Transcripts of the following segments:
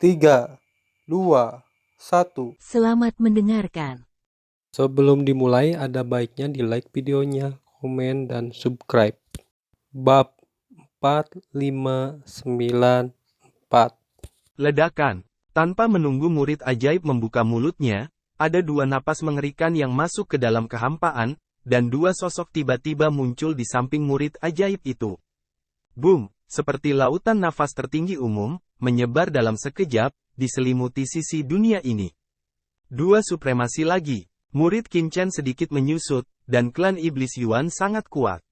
3, 2, 1. Selamat mendengarkan. Sebelum dimulai, ada baiknya di like videonya, komen, dan subscribe. Bab 4594. Ledakan. Tanpa menunggu murid ajaib membuka mulutnya, ada dua napas mengerikan yang masuk ke dalam kehampaan, dan dua sosok tiba-tiba muncul di samping murid ajaib itu. Boom, seperti lautan nafas tertinggi umum, menyebar dalam sekejap, diselimuti sisi dunia ini. Dua supremasi lagi. Murid Qin Chen sedikit menyusut, dan klan iblis Yuan sangat kuat.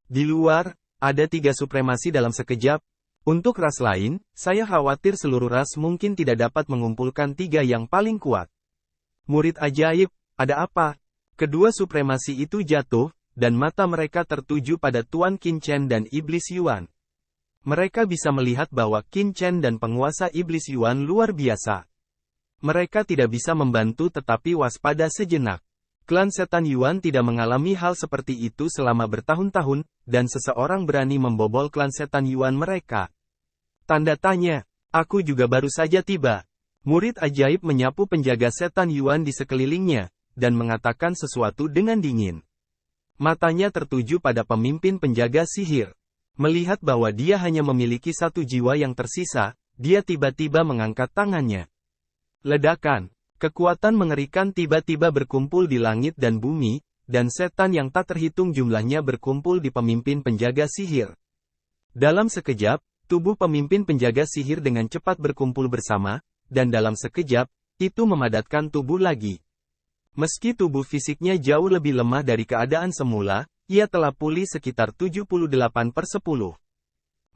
Di luar, ada tiga supremasi dalam sekejap. Untuk ras lain, saya khawatir seluruh ras mungkin tidak dapat mengumpulkan tiga yang paling kuat. Murid ajaib, ada apa? Kedua supremasi itu jatuh, dan mata mereka tertuju pada Tuan Qin Chen dan Iblis Yuan. Mereka bisa melihat bahwa Qin Chen dan penguasa Iblis Yuan luar biasa. Mereka tidak bisa membantu tetapi waspada sejenak. Klan setan Yuan tidak mengalami hal seperti itu selama bertahun-tahun, dan seseorang berani membobol klan setan Yuan mereka. Tanda tanya, aku juga baru saja tiba. Murid ajaib menyapu penjaga setan Yuan di sekelilingnya, dan mengatakan sesuatu dengan dingin. Matanya tertuju pada pemimpin penjaga sihir. Melihat bahwa dia hanya memiliki satu jiwa yang tersisa, dia tiba-tiba mengangkat tangannya. Ledakan. Kekuatan mengerikan tiba-tiba berkumpul di langit dan bumi, dan setan yang tak terhitung jumlahnya berkumpul di pemimpin penjaga sihir. Dalam sekejap, tubuh pemimpin penjaga sihir dengan cepat berkumpul bersama, dan dalam sekejap, itu memadatkan tubuh lagi. Meski tubuh fisiknya jauh lebih lemah dari keadaan semula, ia telah pulih sekitar 78/10.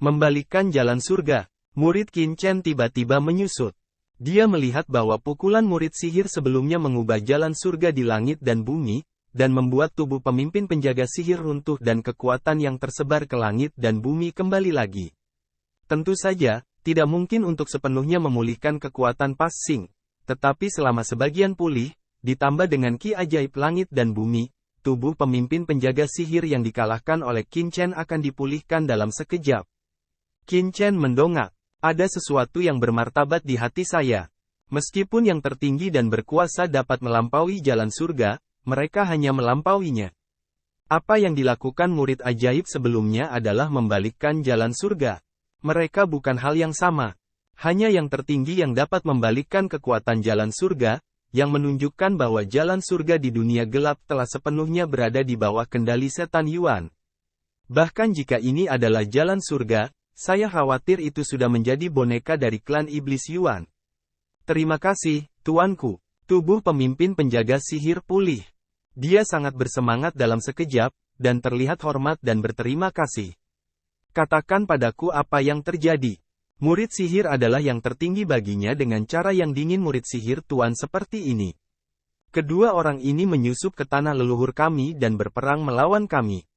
Membalikkan jalan surga, murid Qin Chen tiba-tiba menyusut. Dia melihat bahwa pukulan murid sihir sebelumnya mengubah jalan surga di langit dan bumi, dan membuat tubuh pemimpin penjaga sihir runtuh dan kekuatan yang tersebar ke langit dan bumi kembali lagi. Tentu saja, tidak mungkin untuk sepenuhnya memulihkan kekuatan Pas Xing, tetapi selama sebagian pulih, ditambah dengan ki ajaib langit dan bumi, tubuh pemimpin penjaga sihir yang dikalahkan oleh Qin Chen akan dipulihkan dalam sekejap. Qin Chen mendongak. Ada sesuatu yang bermartabat di hati saya. Meskipun yang tertinggi dan berkuasa dapat melampaui jalan surga, mereka hanya melampauinya. Apa yang dilakukan murid ajaib sebelumnya adalah membalikkan jalan surga. Mereka bukan hal yang sama. Hanya yang tertinggi yang dapat membalikkan kekuatan jalan surga, yang menunjukkan bahwa jalan surga di dunia gelap telah sepenuhnya berada di bawah kendali setan Yuan. Bahkan jika ini adalah jalan surga, saya khawatir itu sudah menjadi boneka dari klan iblis Yuan. Terima kasih, tuanku. Tubuh pemimpin penjaga sihir pulih. Dia sangat bersemangat dalam sekejap, dan terlihat hormat dan berterima kasih. Katakan padaku apa yang terjadi. Murid sihir adalah yang tertinggi baginya dengan cara yang dingin murid sihir tuan seperti ini. Kedua orang ini menyusup ke tanah leluhur kami dan berperang melawan kami.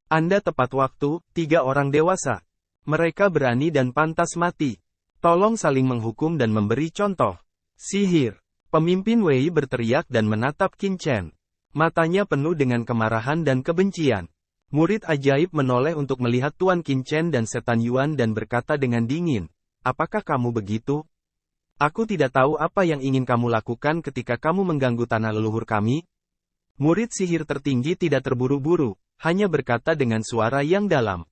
Anda tepat waktu, tiga orang dewasa. Mereka berani dan pantas mati. Tolong saling menghukum dan memberi contoh. Sihir. Pemimpin Wei berteriak dan menatap Qin Chen. Matanya penuh dengan kemarahan dan kebencian. Murid ajaib menoleh untuk melihat Tuan Qin Chen dan setan Yuan dan berkata dengan dingin, "Apakah kamu begitu? Aku tidak tahu apa yang ingin kamu lakukan ketika kamu mengganggu tanah leluhur kami." Murid sihir tertinggi tidak terburu-buru, hanya berkata dengan suara yang dalam.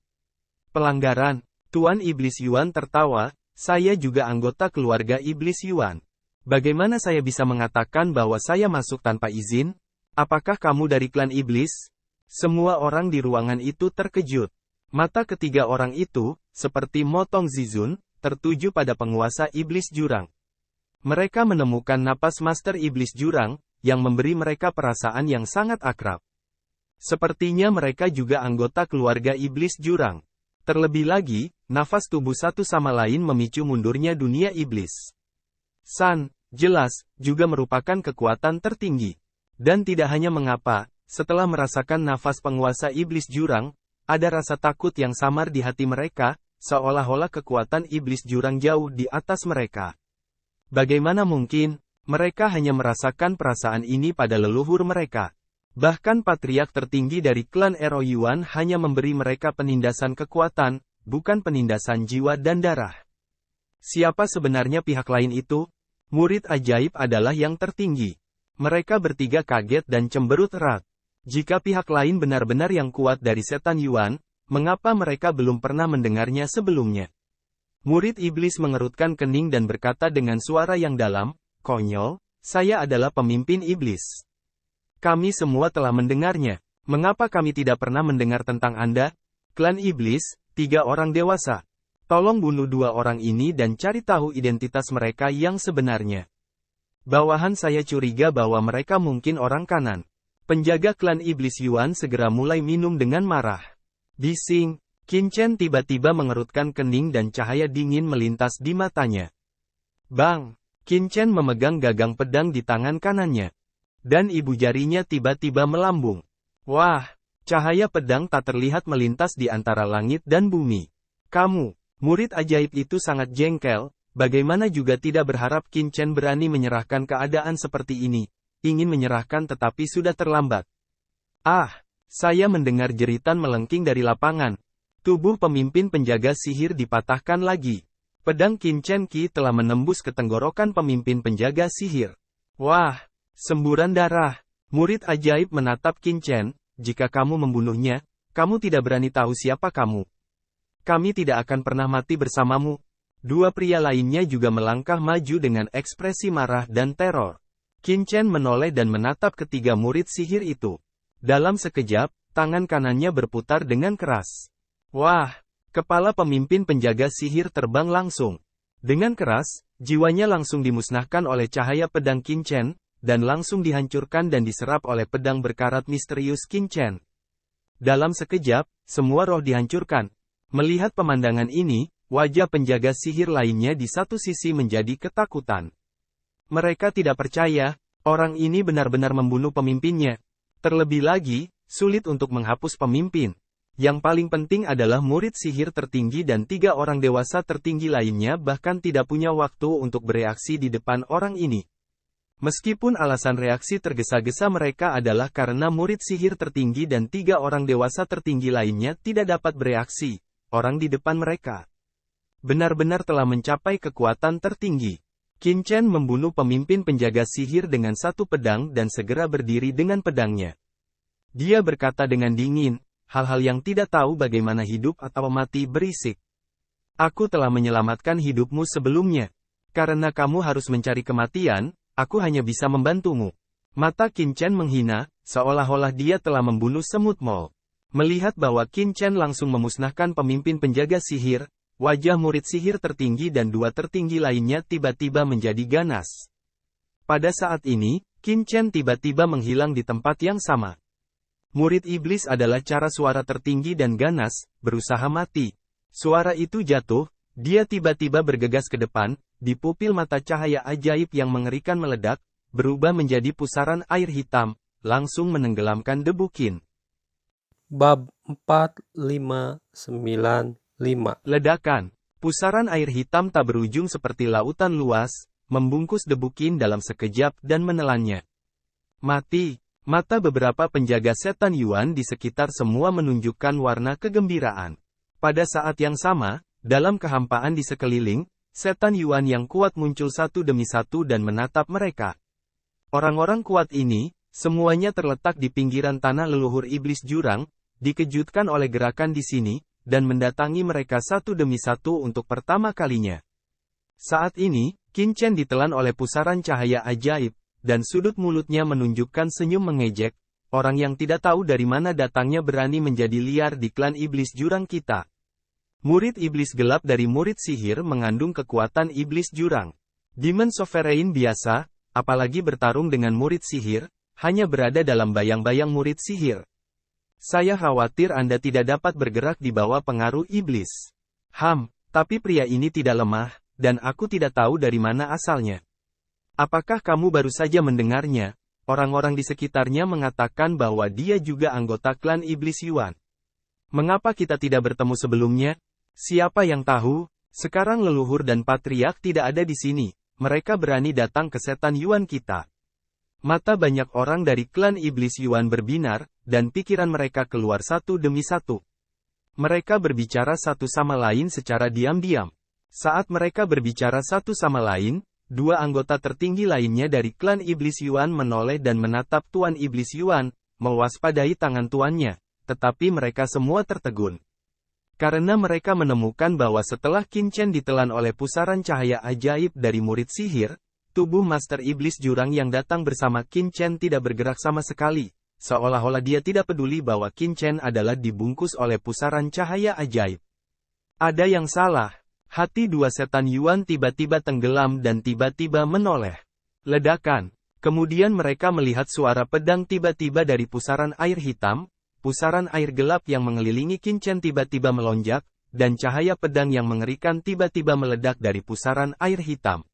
Pelanggaran. Tuan Iblis Yuan tertawa, saya juga anggota keluarga Iblis Yuan. Bagaimana saya bisa mengatakan bahwa saya masuk tanpa izin? Apakah kamu dari klan Iblis? Semua orang di ruangan itu terkejut. Mata ketiga orang itu, seperti motong Zizun, tertuju pada penguasa Iblis Jurang. Mereka menemukan napas Master Iblis Jurang, yang memberi mereka perasaan yang sangat akrab. Sepertinya mereka juga anggota keluarga Iblis Jurang. Terlebih lagi, nafas tubuh satu sama lain memicu mundurnya dunia iblis. San, jelas, juga merupakan kekuatan tertinggi. Dan tidak hanya mengapa, setelah merasakan nafas penguasa iblis jurang, ada rasa takut yang samar di hati mereka, seolah-olah kekuatan iblis jurang jauh di atas mereka. Bagaimana mungkin, mereka hanya merasakan perasaan ini pada leluhur mereka. Bahkan patriark tertinggi dari klan Ero Yuan hanya memberi mereka penindasan kekuatan, bukan penindasan jiwa dan darah. Siapa sebenarnya pihak lain itu? Murid ajaib adalah yang tertinggi. Mereka bertiga kaget dan cemberut erat. Jika pihak lain benar-benar yang kuat dari setan Yuan, mengapa mereka belum pernah mendengarnya sebelumnya? Murid iblis mengerutkan kening dan berkata dengan suara yang dalam, "Konyol, saya adalah pemimpin iblis. Kami semua telah mendengarnya. Mengapa kami tidak pernah mendengar tentang Anda? Klan iblis, 3 orang dewasa. Tolong bunuh 2 orang ini dan cari tahu identitas mereka yang sebenarnya. Bawahan saya curiga bahwa mereka mungkin orang kanan." Penjaga klan iblis Yuan segera mulai minum dengan marah. Bising, Qin Chen tiba-tiba mengerutkan kening dan cahaya dingin melintas di matanya. Bang! Qin Chen memegang gagang pedang di tangan kanannya. Dan ibu jarinya tiba-tiba melambung. Wah! Cahaya pedang tak terlihat melintas di antara langit dan bumi. Kamu! Murid ajaib itu sangat jengkel, bagaimana juga tidak berharap Qin Chen berani menyerahkan keadaan seperti ini, ingin menyerahkan tetapi sudah terlambat. Ah, saya mendengar jeritan melengking dari lapangan. Tubuh pemimpin penjaga sihir dipatahkan lagi. Pedang Qin Chen Qi telah menembus ke tenggorokan pemimpin penjaga sihir. Wah, semburan darah. Murid ajaib menatap Qin Chen, jika kamu membunuhnya, kamu tidak berani tahu siapa kamu. Kami tidak akan pernah mati bersamamu. 2 pria lainnya juga melangkah maju dengan ekspresi marah dan teror. Qin Chen menoleh dan menatap ketiga murid sihir itu. Dalam sekejap, tangan kanannya berputar dengan keras. Wah, kepala pemimpin penjaga sihir terbang langsung. Dengan keras, jiwanya langsung dimusnahkan oleh cahaya pedang Qin Chen, dan langsung dihancurkan dan diserap oleh pedang berkarat misterius Qin Chen. Dalam sekejap, semua roh dihancurkan. Melihat pemandangan ini, wajah penjaga sihir lainnya di satu sisi menjadi ketakutan. Mereka tidak percaya, orang ini benar-benar membunuh pemimpinnya. Terlebih lagi, sulit untuk menghapus pemimpin. Yang paling penting adalah murid sihir tertinggi dan 3 orang dewasa tertinggi lainnya bahkan tidak punya waktu untuk bereaksi di depan orang ini. Meskipun alasan reaksi tergesa-gesa mereka adalah karena murid sihir tertinggi dan 3 orang dewasa tertinggi lainnya tidak dapat bereaksi, orang di depan mereka benar-benar telah mencapai kekuatan tertinggi. Qin Chen membunuh pemimpin penjaga sihir dengan 1 pedang dan segera berdiri dengan pedangnya. Dia berkata dengan dingin, hal-hal yang tidak tahu bagaimana hidup atau mati berisik. Aku telah menyelamatkan hidupmu sebelumnya. Karena kamu harus mencari kematian, aku hanya bisa membantumu. Mata Qin Chen menghina, seolah-olah dia telah membunuh semut mol. Melihat bahwa Qin Chen langsung memusnahkan pemimpin penjaga sihir, wajah murid sihir tertinggi dan 2 tertinggi lainnya tiba-tiba menjadi ganas. Pada saat ini, Qin Chen tiba-tiba menghilang di tempat yang sama. Murid iblis adalah cara suara tertinggi dan ganas, berusaha mati. Suara itu jatuh, dia tiba-tiba bergegas ke depan, di pupil mata cahaya ajaib yang mengerikan meledak, berubah menjadi pusaran air hitam, langsung menenggelamkan debu Qin. Bab 4595. Ledakan. Pusaran air hitam tak berujung seperti lautan luas, membungkus debu Qin dalam sekejap dan menelannya. Mati. Mata beberapa penjaga setan Yuan di sekitar semua menunjukkan warna kegembiraan. Pada saat yang sama, dalam kehampaan di sekeliling, setan Yuan yang kuat muncul satu demi satu dan menatap mereka. Orang-orang kuat ini, semuanya terletak di pinggiran tanah leluhur iblis jurang, dikejutkan oleh gerakan di sini, dan mendatangi mereka satu demi satu untuk pertama kalinya. Saat ini, Qin Chen ditelan oleh pusaran cahaya ajaib, dan sudut mulutnya menunjukkan senyum mengejek, orang yang tidak tahu dari mana datangnya berani menjadi liar di klan iblis jurang kita. Murid iblis gelap dari murid sihir mengandung kekuatan iblis jurang. Demon Sovereign biasa, apalagi bertarung dengan murid sihir, hanya berada dalam bayang-bayang murid sihir. Saya khawatir Anda tidak dapat bergerak di bawah pengaruh iblis. Tapi pria ini tidak lemah, dan aku tidak tahu dari mana asalnya. Apakah kamu baru saja mendengarnya? Orang-orang di sekitarnya mengatakan bahwa dia juga anggota klan iblis Yuan. Mengapa kita tidak bertemu sebelumnya? Siapa yang tahu? Sekarang leluhur dan patriark tidak ada di sini. Mereka berani datang ke setan Yuan kita. Mata banyak orang dari klan iblis Yuan berbinar, dan pikiran mereka keluar satu demi satu. Mereka berbicara satu sama lain secara diam-diam. Saat mereka berbicara satu sama lain, dua anggota tertinggi lainnya dari klan Iblis Yuan menoleh dan menatap Tuan Iblis Yuan, mewaspadai tangan tuannya, tetapi mereka semua tertegun. Karena mereka menemukan bahwa setelah Qin Chen ditelan oleh pusaran cahaya ajaib dari murid sihir, tubuh Master Iblis Jurang yang datang bersama Qin Chen tidak bergerak sama sekali, seolah-olah dia tidak peduli bahwa Qin Chen adalah dibungkus oleh pusaran cahaya ajaib. Ada yang salah. Hati dua setan Yuan tiba-tiba tenggelam dan tiba-tiba menoleh. Ledakan. Kemudian mereka melihat suara pedang tiba-tiba dari pusaran air hitam, pusaran air gelap yang mengelilingi Qin Chen tiba-tiba melonjak, dan cahaya pedang yang mengerikan tiba-tiba meledak dari pusaran air hitam.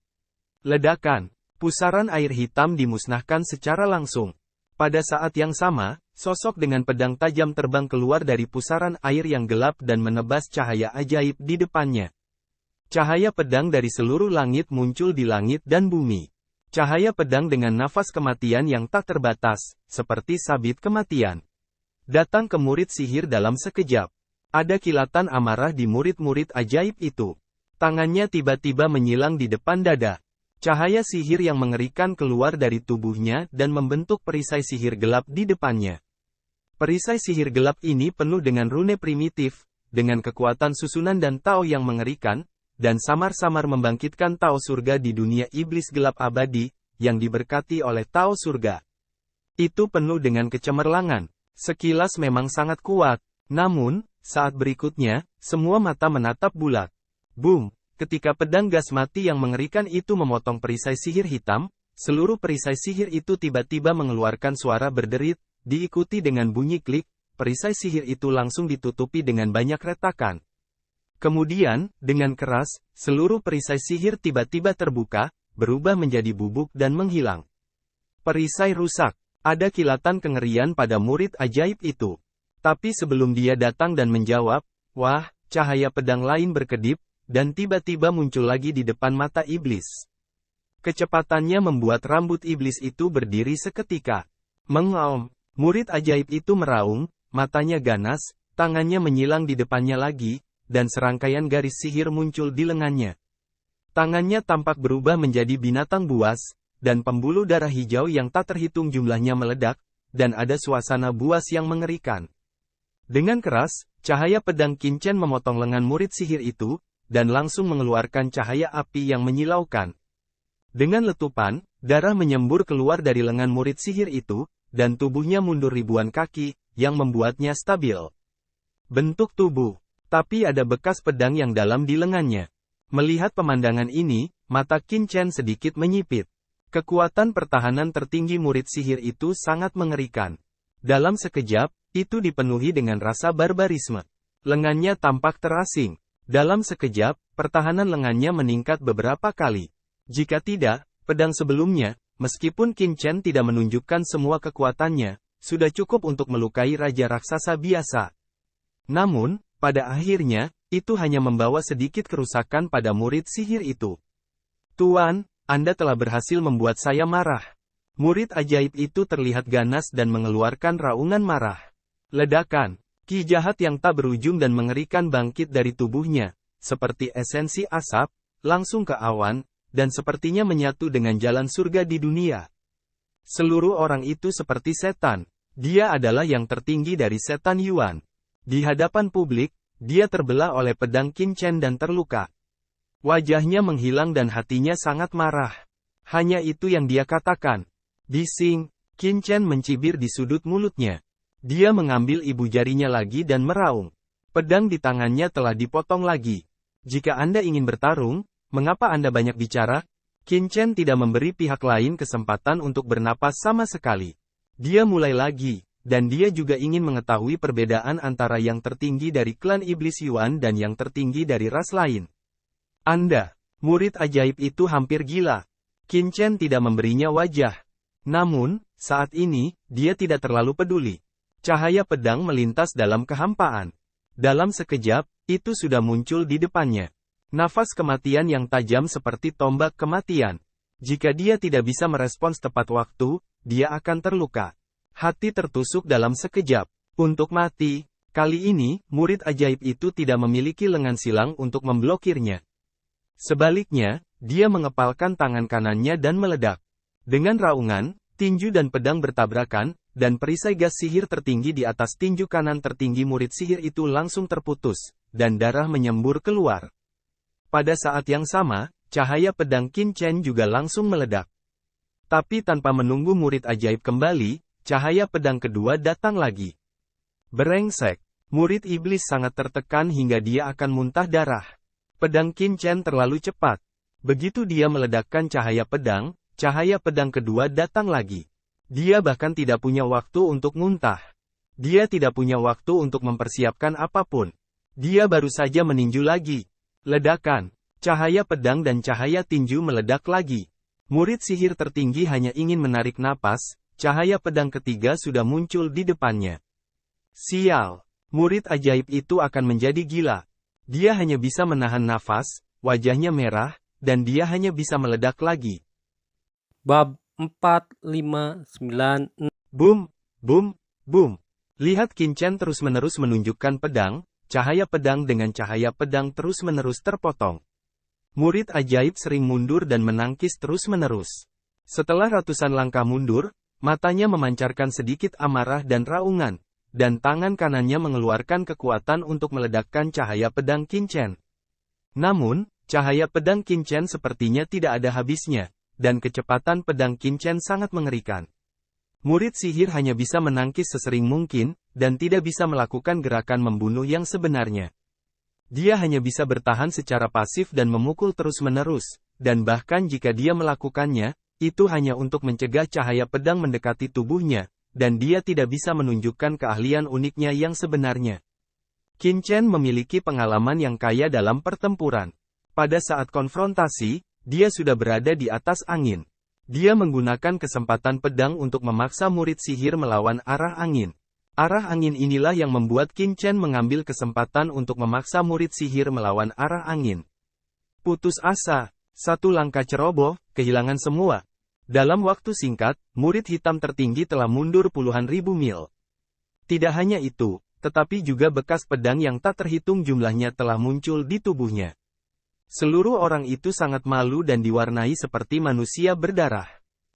Ledakan. Pusaran air hitam dimusnahkan secara langsung. Pada saat yang sama, sosok dengan pedang tajam terbang keluar dari pusaran air yang gelap dan menebas cahaya ajaib di depannya. Cahaya pedang dari seluruh langit muncul di langit dan bumi. Cahaya pedang dengan nafas kematian yang tak terbatas, seperti sabit kematian. Datang ke murid sihir dalam sekejap. Ada kilatan amarah di murid-murid ajaib itu. Tangannya tiba-tiba menyilang di depan dada. Cahaya sihir yang mengerikan keluar dari tubuhnya dan membentuk perisai sihir gelap di depannya. Perisai sihir gelap ini penuh dengan rune primitif, dengan kekuatan susunan dan Tao yang mengerikan, dan samar-samar membangkitkan Tao surga di dunia iblis gelap abadi, yang diberkati oleh Tao surga. Itu penuh dengan kecemerlangan. Sekilas memang sangat kuat. Namun, saat berikutnya, semua mata menatap bulat. Boom! Ketika pedang gas mati yang mengerikan itu memotong perisai sihir hitam, seluruh perisai sihir itu tiba-tiba mengeluarkan suara berderit, diikuti dengan bunyi klik, perisai sihir itu langsung ditutupi dengan banyak retakan. Kemudian, dengan keras, seluruh perisai sihir tiba-tiba terbuka, berubah menjadi bubuk dan menghilang. Perisai rusak. Ada kilatan kengerian pada murid ajaib itu. Tapi sebelum dia datang dan menjawab, wah, cahaya pedang lain berkedip, dan tiba-tiba muncul lagi di depan mata iblis. Kecepatannya membuat rambut iblis itu berdiri seketika. Mengaum, murid ajaib itu meraung, matanya ganas, tangannya menyilang di depannya lagi, dan serangkaian garis sihir muncul di lengannya. Tangannya tampak berubah menjadi binatang buas, dan pembuluh darah hijau yang tak terhitung jumlahnya meledak, dan ada suasana buas yang mengerikan. Dengan keras, cahaya pedang Qin Chen memotong lengan murid sihir itu, dan langsung mengeluarkan cahaya api yang menyilaukan. Dengan letupan, darah menyembur keluar dari lengan murid sihir itu, dan tubuhnya mundur ribuan kaki, yang membuatnya stabil. Bentuk tubuh. Tapi ada bekas pedang yang dalam di lengannya. Melihat pemandangan ini, mata Qin Chen sedikit menyipit. Kekuatan pertahanan tertinggi murid sihir itu sangat mengerikan. Dalam sekejap, itu dipenuhi dengan rasa barbarisme. Lengannya tampak terasing. Dalam sekejap, pertahanan lengannya meningkat beberapa kali. Jika tidak, pedang sebelumnya, meskipun Qin Chen tidak menunjukkan semua kekuatannya, sudah cukup untuk melukai raja raksasa biasa. Namun, pada akhirnya, itu hanya membawa sedikit kerusakan pada murid sihir itu. Tuan, Anda telah berhasil membuat saya marah. Murid ajaib itu terlihat ganas dan mengeluarkan raungan marah. Ledakan. Ki jahat yang tak berujung dan mengerikan bangkit dari tubuhnya, seperti esensi asap, langsung ke awan, dan sepertinya menyatu dengan jalan surga di dunia. Seluruh orang itu seperti setan. Dia adalah yang tertinggi dari setan Yuan. Di hadapan publik, dia terbelah oleh pedang Qin Chen dan terluka. Wajahnya menghilang dan hatinya sangat marah. Hanya itu yang dia katakan. Bising, Qin Chen mencibir di sudut mulutnya. Dia mengambil ibu jarinya lagi dan meraung. Pedang di tangannya telah dipotong lagi. Jika Anda ingin bertarung, mengapa Anda banyak bicara? Qin Chen tidak memberi pihak lain kesempatan untuk bernapas sama sekali. Dia mulai lagi. Dan dia juga ingin mengetahui perbedaan antara yang tertinggi dari klan Iblis Yuan dan yang tertinggi dari ras lain. Anda, murid ajaib itu hampir gila. Qin Chen tidak memberinya wajah. Namun, saat ini, dia tidak terlalu peduli. Cahaya pedang melintas dalam kehampaan. Dalam sekejap, itu sudah muncul di depannya. Nafas kematian yang tajam seperti tombak kematian. Jika dia tidak bisa merespons tepat waktu, dia akan terluka. Hati tertusuk dalam sekejap. Untuk mati. Kali ini, murid ajaib itu tidak memiliki lengan silang untuk memblokirnya. Sebaliknya, dia mengepalkan tangan kanannya dan meledak. Dengan raungan, tinju dan pedang bertabrakan, dan perisai gas sihir tertinggi di atas tinju kanan tertinggi murid sihir itu langsung terputus, dan darah menyembur keluar. Pada saat yang sama, cahaya pedang Qin Chen juga langsung meledak. Tapi tanpa menunggu murid ajaib kembali, cahaya pedang kedua datang lagi. Brengsek! Murid iblis sangat tertekan hingga dia akan muntah darah. Pedang Qin Chen terlalu cepat. Begitu dia meledakkan cahaya pedang kedua datang lagi. Dia bahkan tidak punya waktu untuk muntah. Dia tidak punya waktu untuk mempersiapkan apapun. Dia baru saja meninju lagi. Ledakan, cahaya pedang dan cahaya tinju meledak lagi. Murid sihir tertinggi hanya ingin menarik napas, cahaya pedang ketiga sudah muncul di depannya. Sial, murid ajaib itu akan menjadi gila. Dia hanya bisa menahan nafas, wajahnya merah, dan dia hanya bisa meledak lagi. Bab 459. Boom, boom, boom. Lihat Qin Chen terus-menerus menunjukkan pedang, cahaya pedang dengan cahaya pedang terus-menerus terpotong. Murid ajaib sering mundur dan menangkis terus-menerus. Setelah ratusan langkah mundur, matanya memancarkan sedikit amarah dan raungan, dan tangan kanannya mengeluarkan kekuatan untuk meledakkan cahaya pedang Qin Chen. Namun, cahaya pedang Qin Chen sepertinya tidak ada habisnya, dan kecepatan pedang Qin Chen sangat mengerikan. Murid sihir hanya bisa menangkis sesering mungkin, dan tidak bisa melakukan gerakan membunuh yang sebenarnya. Dia hanya bisa bertahan secara pasif dan memukul terus-menerus, dan bahkan jika dia melakukannya, itu hanya untuk mencegah cahaya pedang mendekati tubuhnya, dan dia tidak bisa menunjukkan keahlian uniknya yang sebenarnya. Qin Chen memiliki pengalaman yang kaya dalam pertempuran. Pada saat konfrontasi, dia sudah berada di atas angin. Dia menggunakan kesempatan pedang untuk memaksa murid sihir melawan arah angin. Arah angin inilah yang membuat Qin Chen mengambil kesempatan untuk memaksa murid sihir melawan arah angin. Putus asa, satu langkah ceroboh, kehilangan semua. Dalam waktu singkat, murid hitam tertinggi telah mundur puluhan ribu mil. Tidak hanya itu, tetapi juga bekas pedang yang tak terhitung jumlahnya telah muncul di tubuhnya. Seluruh orang itu sangat malu dan diwarnai seperti manusia berdarah.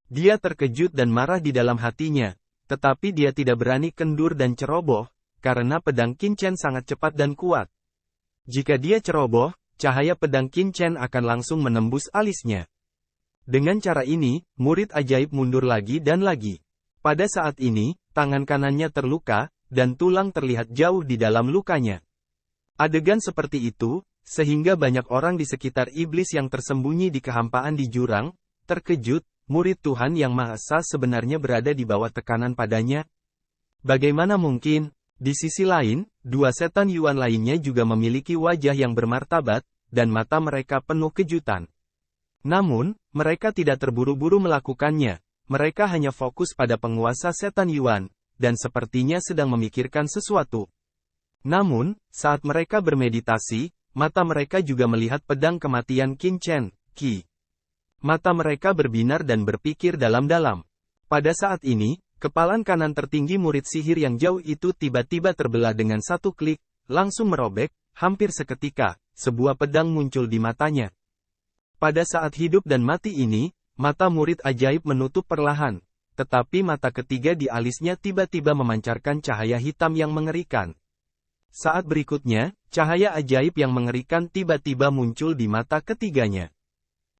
Dia terkejut dan marah di dalam hatinya, tetapi dia tidak berani kendur dan ceroboh, karena pedang Qin Chen sangat cepat dan kuat. Jika dia ceroboh, cahaya pedang Qin Chen akan langsung menembus alisnya. Dengan cara ini, murid ajaib mundur lagi dan lagi. Pada saat ini, tangan kanannya terluka, dan tulang terlihat jauh di dalam lukanya. Adegan seperti itu, sehingga banyak orang di sekitar iblis yang tersembunyi di kehampaan di jurang, terkejut, murid Tuhan Yang Maha Esa sebenarnya berada di bawah tekanan padanya. Bagaimana mungkin? Di sisi lain, dua setan Yuan lainnya juga memiliki wajah yang bermartabat, dan mata mereka penuh kejutan. Namun, mereka tidak terburu-buru melakukannya. Mereka hanya fokus pada penguasa setan Yuan, dan sepertinya sedang memikirkan sesuatu. Namun, saat mereka bermeditasi, mata mereka juga melihat pedang kematian Qin Chen, Qi. Mata mereka berbinar dan berpikir dalam-dalam. Pada saat ini, kepalan kanan tertinggi murid sihir yang jauh itu tiba-tiba terbelah dengan satu klik, langsung merobek, hampir seketika, sebuah pedang muncul di matanya. Pada saat hidup dan mati ini, mata murid ajaib menutup perlahan, tetapi mata ketiga di alisnya tiba-tiba memancarkan cahaya hitam yang mengerikan. Saat berikutnya, cahaya ajaib yang mengerikan tiba-tiba muncul di mata ketiganya.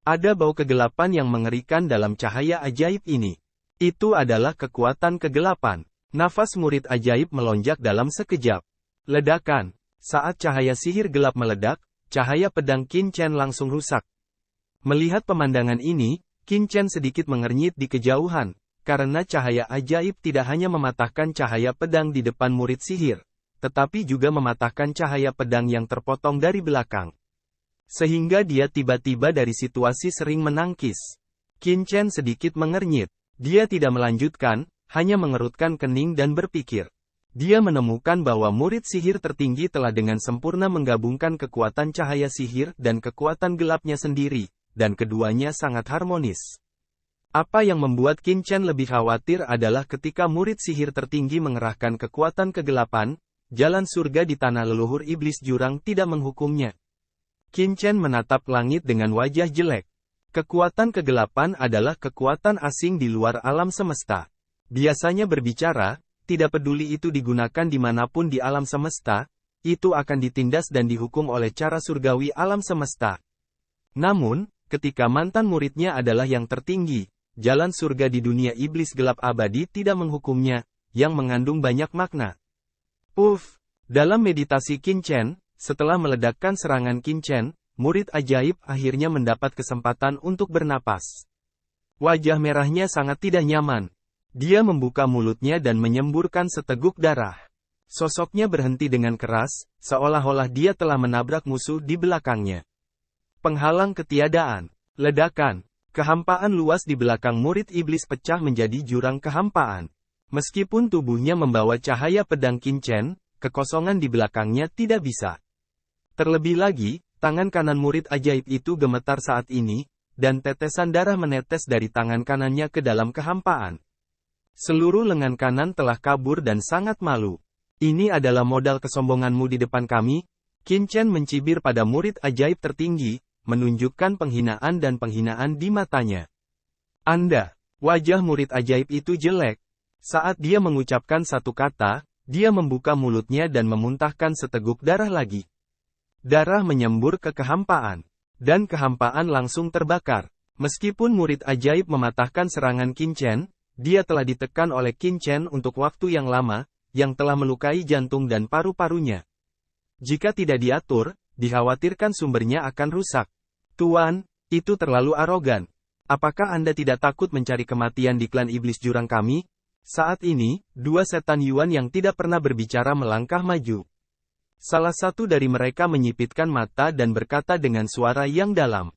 Ada bau kegelapan yang mengerikan dalam cahaya ajaib ini. Itu adalah kekuatan kegelapan. Nafas murid ajaib melonjak dalam sekejap. Ledakan. Saat cahaya sihir gelap meledak, cahaya pedang Qin Chen langsung rusak. Melihat pemandangan ini, Qin Chen sedikit mengernyit di kejauhan, karena cahaya ajaib tidak hanya mematahkan cahaya pedang di depan murid sihir, tetapi juga mematahkan cahaya pedang yang terpotong dari belakang. Sehingga dia tiba-tiba dari situasi sering menangkis. Qin Chen sedikit mengernyit. Dia tidak melanjutkan, hanya mengerutkan kening dan berpikir. Dia menemukan bahwa murid sihir tertinggi telah dengan sempurna menggabungkan kekuatan cahaya sihir dan kekuatan gelapnya sendiri, dan keduanya sangat harmonis. Apa yang membuat Qin Chen lebih khawatir adalah ketika murid sihir tertinggi mengerahkan kekuatan kegelapan, jalan surga di tanah leluhur iblis jurang tidak menghukumnya. Qin Chen menatap langit dengan wajah jelek. Kekuatan kegelapan adalah kekuatan asing di luar alam semesta. Biasanya berbicara, tidak peduli itu digunakan dimanapun di alam semesta, itu akan ditindas dan dihukum oleh cara surgawi alam semesta. Namun, ketika mantan muridnya adalah yang tertinggi, jalan surga di dunia iblis gelap abadi tidak menghukumnya, yang mengandung banyak makna. Dalam meditasi Qin Chen, setelah meledakkan serangan Qin Chen, murid ajaib akhirnya mendapat kesempatan untuk bernapas. Wajah merahnya sangat tidak nyaman. Dia membuka mulutnya dan menyemburkan seteguk darah. Sosoknya berhenti dengan keras, seolah-olah dia telah menabrak musuh di belakangnya. Penghalang ketiadaan. Ledakan. Kehampaan luas di belakang murid iblis pecah menjadi jurang kehampaan. Meskipun tubuhnya membawa cahaya pedang Qin Chen, kekosongan di belakangnya tidak bisa. Terlebih lagi, tangan kanan murid ajaib itu gemetar saat ini, dan tetesan darah menetes dari tangan kanannya ke dalam kehampaan. Seluruh lengan kanan telah kabur dan sangat malu. Ini adalah modal kesombonganmu di depan kami. Qin Chen mencibir pada murid ajaib tertinggi, menunjukkan penghinaan dan penghinaan di matanya. Anda, wajah murid ajaib itu jelek. Saat dia mengucapkan satu kata, dia membuka mulutnya dan memuntahkan seteguk darah lagi. Darah menyembur ke kehampaan, dan kehampaan langsung terbakar. Meskipun murid ajaib mematahkan serangan Qin Chen, dia telah ditekan oleh Qin Chen untuk waktu yang lama, yang telah melukai jantung dan paru-parunya. Jika tidak diatur, dikhawatirkan sumbernya akan rusak. Tuan, itu terlalu arogan. Apakah Anda tidak takut mencari kematian di klan iblis jurang kami? Saat ini, dua setan Yuan yang tidak pernah berbicara melangkah maju. Salah satu dari mereka menyipitkan mata dan berkata dengan suara yang dalam.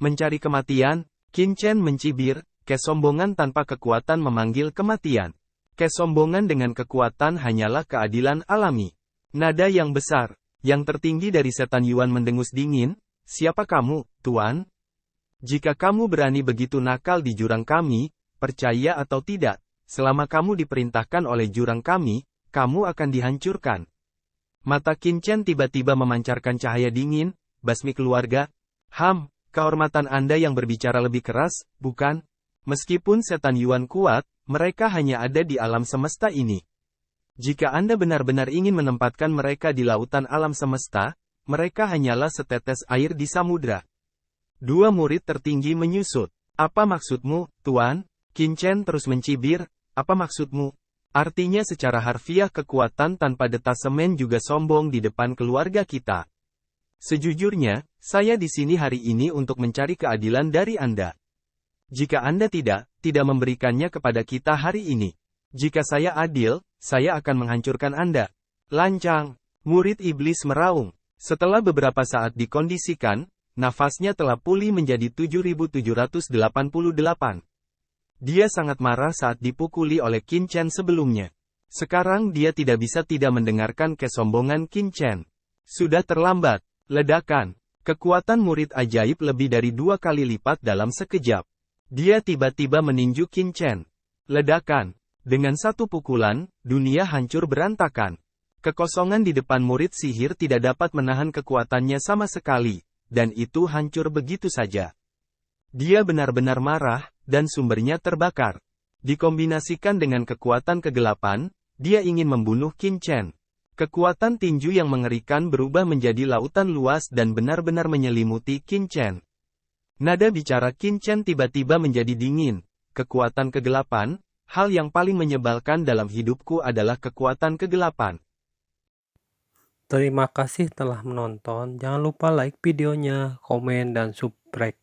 Mencari kematian? Qin Chen mencibir, kesombongan tanpa kekuatan memanggil kematian. Kesombongan dengan kekuatan hanyalah keadilan alami. Nada yang besar, yang tertinggi dari setan Yuan mendengus dingin, siapa kamu, Tuan? Jika kamu berani begitu nakal di jurang kami, percaya atau tidak, selama kamu diperintahkan oleh jurang kami, kamu akan dihancurkan. Mata Qin Chen tiba-tiba memancarkan cahaya dingin, basmi keluarga. Kehormatan Anda yang berbicara lebih keras, bukan? Meskipun setan Yuan kuat, mereka hanya ada di alam semesta ini. Jika Anda benar-benar ingin menempatkan mereka di lautan alam semesta, mereka hanyalah setetes air di samudra. Dua murid tertinggi menyusut. Apa maksudmu, Tuan? Qin Chen terus mencibir, apa maksudmu? Artinya secara harfiah kekuatan tanpa detasemen juga sombong di depan keluarga kita. Sejujurnya, saya di sini hari ini untuk mencari keadilan dari Anda. Jika Anda tidak memberikannya kepada kita hari ini. Jika saya adil, saya akan menghancurkan Anda. Lancang, murid iblis meraung. Setelah beberapa saat dikondisikan, nafasnya telah pulih menjadi 7.788. Dia sangat marah saat dipukuli oleh Qin Chen sebelumnya. Sekarang dia tidak bisa tidak mendengarkan kesombongan Qin Chen. Sudah terlambat. Ledakan. Kekuatan murid ajaib lebih dari 2 kali lipat dalam sekejap. Dia tiba-tiba meninju Qin Chen. Ledakan. Dengan satu pukulan, dunia hancur berantakan. Kekosongan di depan murid sihir tidak dapat menahan kekuatannya sama sekali, dan itu hancur begitu saja. Dia benar-benar marah, dan sumbernya terbakar. Dikombinasikan dengan kekuatan kegelapan, dia ingin membunuh Qin Chen. Kekuatan tinju yang mengerikan berubah menjadi lautan luas dan benar-benar menyelimuti Qin Chen. Nada bicara Qin Chen tiba-tiba menjadi dingin. Kekuatan kegelapan, hal yang paling menyebalkan dalam hidupku adalah kekuatan kegelapan. Terima kasih telah menonton. Jangan lupa like videonya, komen, dan subscribe.